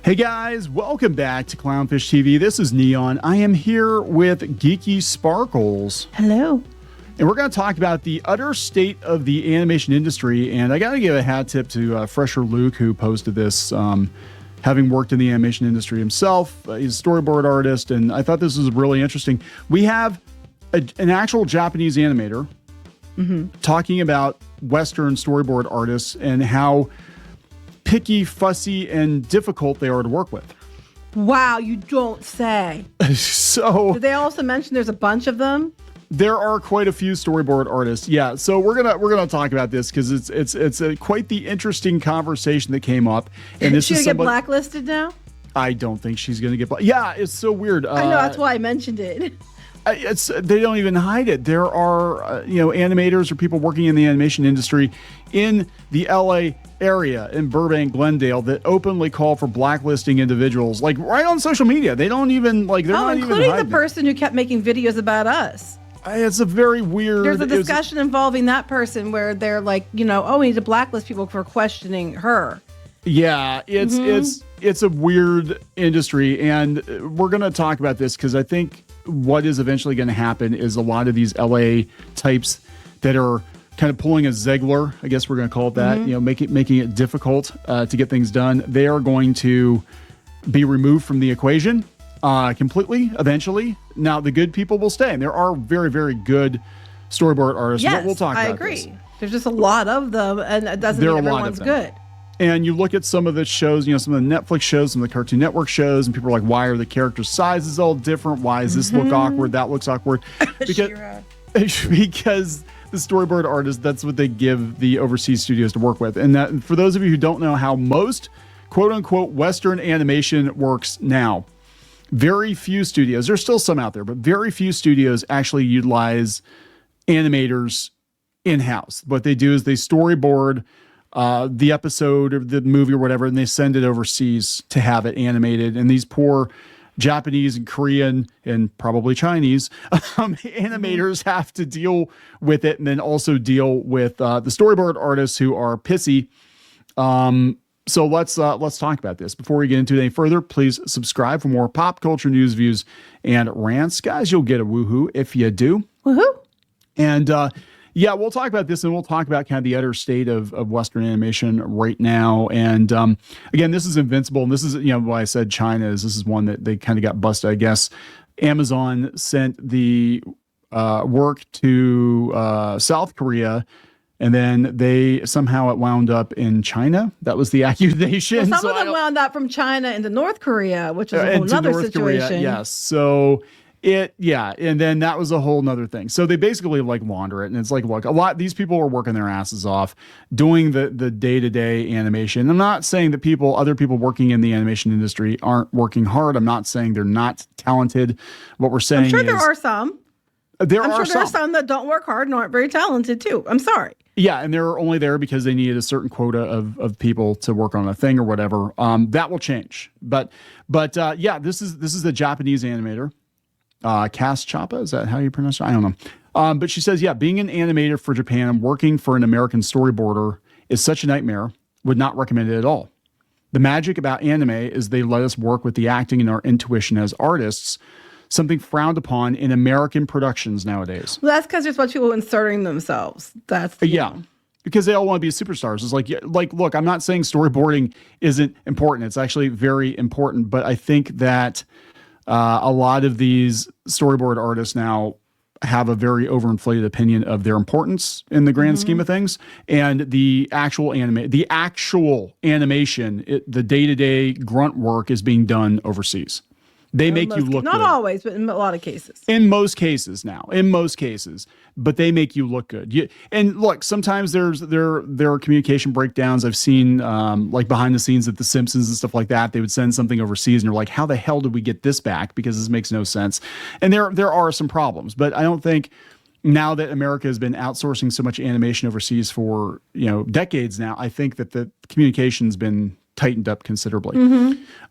Hey guys, welcome back to Clownfish TV. This is Kneon. I am here with Geeky Sparkles. Hello. And we're going to talk about the utter state of the animation industry. And I got to give a hat tip to Fresher Luke, who posted this, having worked in the animation industry himself. He's a storyboard artist, and I thought this was really interesting. We have an actual Japanese animator talking about Western storyboard artists and how picky, fussy, and difficult they are to work with. Wow, you don't say. So did they also mention there's a bunch of them? There are quite a few storyboard artists. Yeah, so we're gonna talk about this because it's quite the interesting conversation that came up. And this is she gonna get blacklisted now? I don't think she's gonna get. Yeah, it's so weird. I know, that's why I mentioned it. They don't even hide it. There are animators or people working in the animation industry in the LA area, in Burbank, Glendale, that openly call for blacklisting individuals, like right on social media. They don't even they're not even including the person who kept making videos about us. It's a very weird. There's a discussion involving that person where they're like, we need to blacklist people for questioning her. Yeah, it's a weird industry, and we're going to talk about this because I think what is eventually going to happen is a lot of these LA types that are kind of pulling a Ziegler, I guess we're going to call it that, making it difficult to get things done. They are going to be removed from the equation completely eventually. Now, the good people will stay, and there are very, very good storyboard artists. Yes, we'll talk about I agree. This. There's just a lot of them, and it doesn't mean everyone's good. And you look at some of the shows, some of the Netflix shows, some of the Cartoon Network shows, and people are like, why are the characters' sizes all different? Why does this look awkward? That looks awkward. Because the storyboard artists, that's what they give the overseas studios to work with. And that, for those of you who don't know how most quote-unquote Western animation works now, very few studios, there's still some out there, but very few studios actually utilize animators in-house. What they do is they storyboard the episode or the movie or whatever, and they send it overseas to have it animated. And these poor Japanese and Korean and probably Chinese animators have to deal with it, and then also deal with the storyboard artists who are pissy. So let's talk about this. Before we get into it any further, please subscribe for more pop culture news, views, and rants. Guys, you'll get a woohoo if you do. Woohoo! And yeah, we'll talk about this, and we'll talk about kind of the utter state of Western animation right now. And again, this is Invincible, and this is why I said China is. This is one that they kind of got busted, I guess. Amazon sent the work to South Korea, and then it wound up in China. That was the accusation. Well, some of them wound up from China into North Korea, which is a whole other situation. Korea, yes. So and then that was a whole nother thing. So they basically launder it, and it's look, these people are working their asses off doing the day-to-day animation. I'm not saying that other people working in the animation industry aren't working hard. I'm not saying they're not talented. What we're saying is, I'm sure there are some. There are some that don't work hard and aren't very talented too. I'm sorry. Yeah, and they're only there because they needed a certain quota of people to work on a thing or whatever. That will change. But yeah, this is the Japanese animator. Cass Chapa, is that how you pronounce it? I don't know. But she says, yeah, being an animator for Japan and working for an American storyboarder is such a nightmare. Would not recommend it at all. The magic about anime is they let us work with the acting and our intuition as artists, something frowned upon in American productions nowadays. Well, that's because there's a bunch of people inserting themselves. That's because they all want to be superstars. It's like, look, I'm not saying storyboarding isn't important. It's actually very important. But I think that a lot of these storyboard artists now have a very overinflated opinion of their importance in the grand scheme of things, and the actual animation, the day-to-day grunt work is being done overseas. They make you look not good. Not always, but in a lot of cases. In most cases, but they make you look good. And look, sometimes there are communication breakdowns. I've seen behind the scenes at The Simpsons and stuff like that. They would send something overseas, and you're like, how the hell did we get this back? Because this makes no sense. And there are some problems, but I don't think now that America has been outsourcing so much animation overseas for decades now, I think that the communication's been tightened up considerably.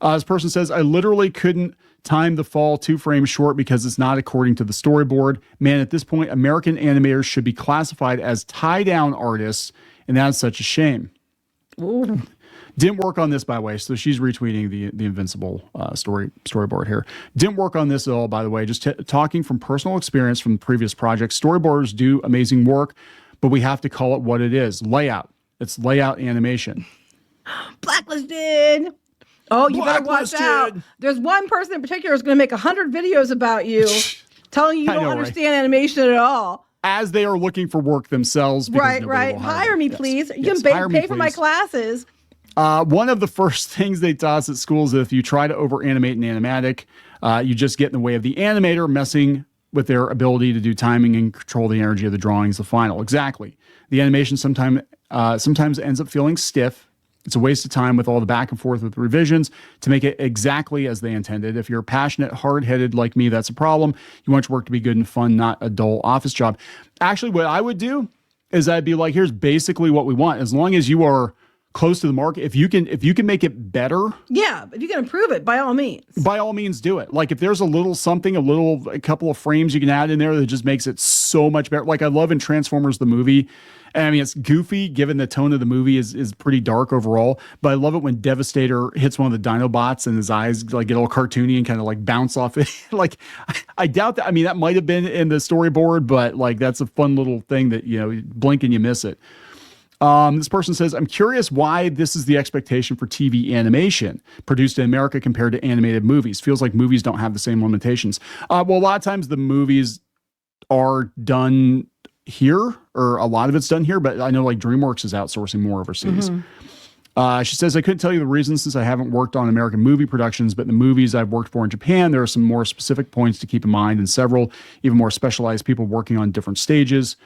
This person says, I literally couldn't time the fall 2 frames short because it's not according to the storyboard. Man, at this point, American animators should be classified as tie-down artists, and that's such a shame. Ooh. Didn't work on this, by the way. So she's retweeting the Invincible storyboard here. Didn't work on this at all, by the way. Just talking from personal experience from previous projects. Storyboarders do amazing work, but we have to call it what it is. Layout. It's layout animation. Blacklisted. Oh, you better watch out. There's one person in particular who's going to make 100 videos about you, telling you don't understand animation at all. As they are looking for work themselves. Right. Hire me, please. You can pay for my classes. One of the first things they taught us at school is that if you try to over-animate an animatic, you just get in the way of the animator, messing with their ability to do timing and control the energy of the drawings, the final. Exactly. The animation sometimes ends up feeling stiff. It's a waste of time with all the back and forth with revisions to make it exactly as they intended. If you're passionate, hard-headed like me, that's a problem. You want your work to be good and fun, not a dull office job. Actually, what I would do is I'd be like, here's basically what we want. As long as you are close to the market, if you can make it better, if you can improve it, by all means do it. Like if there's a little something, a couple of frames you can add in there that just makes it so much better. Like I love in Transformers the movie, and I mean it's goofy given the tone of the movie is pretty dark overall, but I love it when Devastator hits one of the Dinobots and his eyes like get all cartoony and kind of like bounce off it. Like I doubt that. I mean that might have been in the storyboard, but like that's a fun little thing that blink and you miss it. This person says, I'm curious why this is the expectation for TV animation produced in America compared to animated movies. Feels like movies don't have the same limitations. Well, a lot of times the movies are done here, or a lot of it's done here, but I know like DreamWorks is outsourcing more overseas. She says, I couldn't tell you the reason since I haven't worked on American movie productions, but the movies I've worked for in Japan, there are some more specific points to keep in mind and several even more specialized people working on different stages.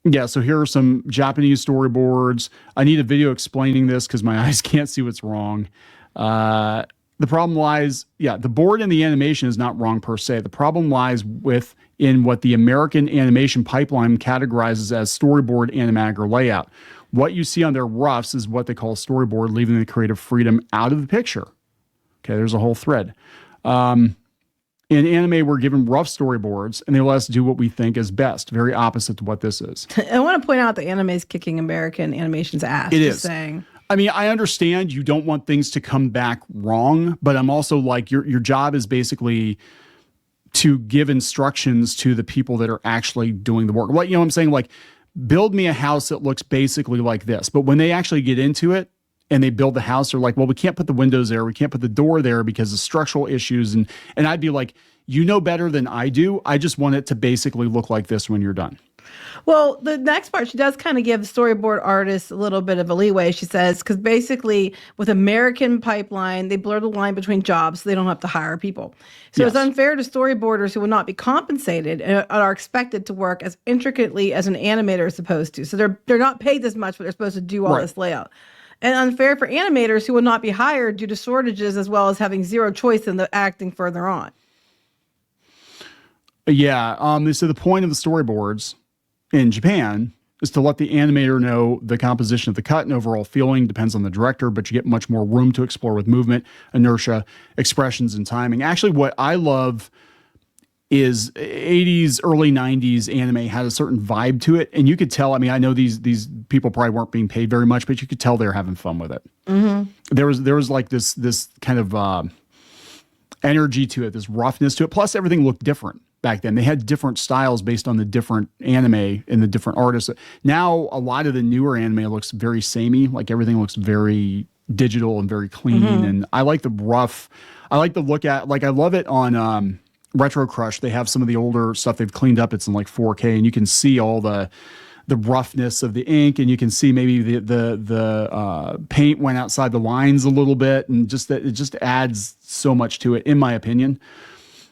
Yeah, so here are some Japanese storyboards. I need a video explaining this because my eyes can't see what's wrong. The problem lies, the board and the animation is not wrong per se. The problem lies in what the American animation pipeline categorizes as storyboard, animatic, or layout. What you see on their roughs is what they call storyboard, leaving the creative freedom out of the picture. Okay, there's a whole thread. In anime, we're given rough storyboards, and they let us do what we think is best. Very opposite to what this is. I want to point out that anime is kicking American animation's ass. It is. Saying. I mean, I understand you don't want things to come back wrong, but I'm also like, your job is basically to give instructions to the people that are actually doing the work. Like, I'm saying? Like, build me a house that looks basically like this. But when they actually get into it, and they build the house, they're like, well, we can't put the windows there. We can't put the door there because of structural issues. And I'd be like, you know better than I do. I just want it to basically look like this when you're done. Well, the next part, she does kind of give storyboard artists a little bit of a leeway, she says, because basically with American pipeline, they blur the line between jobs so they don't have to hire people. So It's unfair to storyboarders who will not be compensated and are expected to work as intricately as an animator is supposed to. So they're not paid this much, but they're supposed to do all this layout. And unfair for animators who will not be hired due to shortages as well as having zero choice in the acting further on. Yeah. So the point of the storyboards in Japan is to let the animator know the composition of the cut and overall feeling depends on the director, but you get much more room to explore with movement, inertia, expressions, and timing. Actually, what I love is 80s, early 90s anime had a certain vibe to it. And you could tell, I mean, I know these people probably weren't being paid very much, but you could tell they're having fun with it. Mm-hmm. There was like this kind of energy to it, this roughness to it. Plus everything looked different back then. They had different styles based on the different anime and the different artists. Now, a lot of the newer anime looks very samey. Like everything looks very digital and very clean. Mm-hmm. And I like the rough, I like to look at, like I love it on, Retro Crush. They have some of the older stuff they've cleaned up. It's in like 4K, and you can see all the roughness of the ink, and you can see maybe the paint went outside the lines a little bit, and just that it just adds so much to it, in my opinion.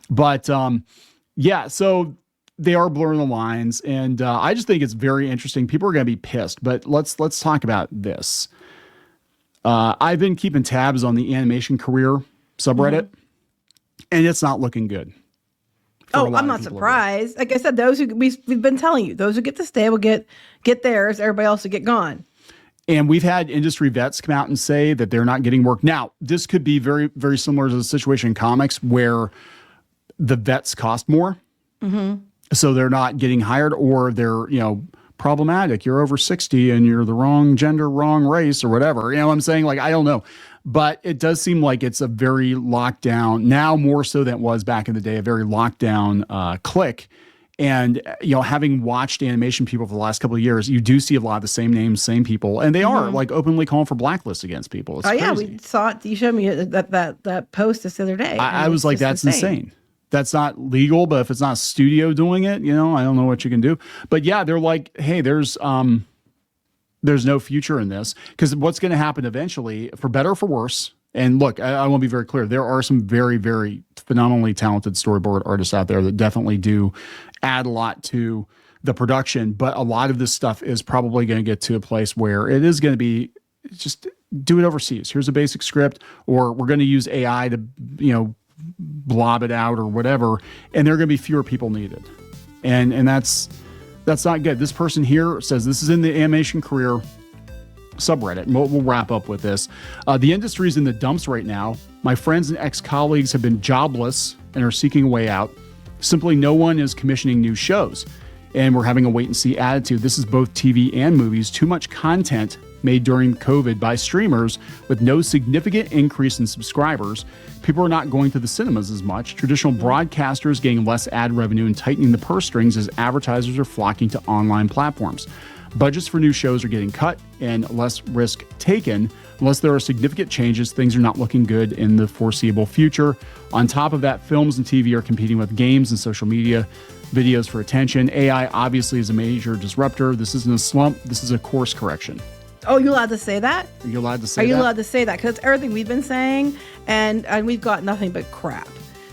But so they are blurring the lines, and I just think it's very interesting. People are going to be pissed, but let's talk about this. I've been keeping tabs on the animation career subreddit, and it's not looking good. Oh, I'm not surprised. Like I said, those who we've been telling you, those who get to stay will get theirs. Everybody else will get gone. And we've had industry vets come out and say that they're not getting work. Now, this could be very, very similar to the situation in comics where the vets cost more. Mm-hmm. So they're not getting hired, or they're, problematic. You're over 60 and you're the wrong gender, wrong race or whatever. You know what I'm saying? Like, I don't know. But it does seem like it's a very locked down, now more so than it was back in the day, a very locked down clique. And, having watched animation people for the last couple of years, you do see a lot of the same names, same people, and they are like openly calling for blacklists against people. It's crazy. Yeah, we saw it. You showed me that post this other day. I was like, that's insane. That's not legal, but if it's not a studio doing it, I don't know what you can do. But yeah, they're like, hey, there's no future in this, because what's going to happen eventually, for better or for worse. And look, I want to be very clear. There are some very, very phenomenally talented storyboard artists out there that definitely do add a lot to the production. But a lot of this stuff is probably going to get to a place where it is going to be just do it overseas. Here's a basic script, or we're going to use AI to, blob it out or whatever. And there are going to be fewer people needed. And that's not good. This person here says this is in the animation career subreddit, and we'll wrap up with this. The industry is in the dumps right now. My friends and ex-colleagues have been jobless and are seeking a way out. Simply no one is commissioning new shows, and we're having a wait-and-see attitude. This is both TV and movies. Too much content made during COVID by streamers with no significant increase in subscribers. People are not going to the cinemas as much. Traditional broadcasters getting less ad revenue and tightening the purse strings as advertisers are flocking to online platforms. Budgets for new shows are getting cut and less risk taken. Unless there are significant changes, things are not looking good in the foreseeable future. On top of that, films and TV are competing with games and social media, videos for attention. AI obviously is a major disruptor. This isn't a slump. This is a course correction. Oh, you're allowed to say that? Are you allowed to say that? Are you allowed to say that? Because it's everything we've been saying, and we've got nothing but crap.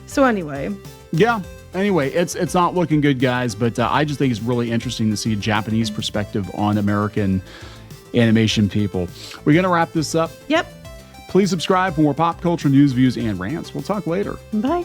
So anyway. Yeah. Anyway, it's not looking good, guys, but I just think it's really interesting to see a Japanese perspective on American animation people. We're going to wrap this up. Yep. Please subscribe for more pop culture news, views, and rants. We'll talk later. Bye.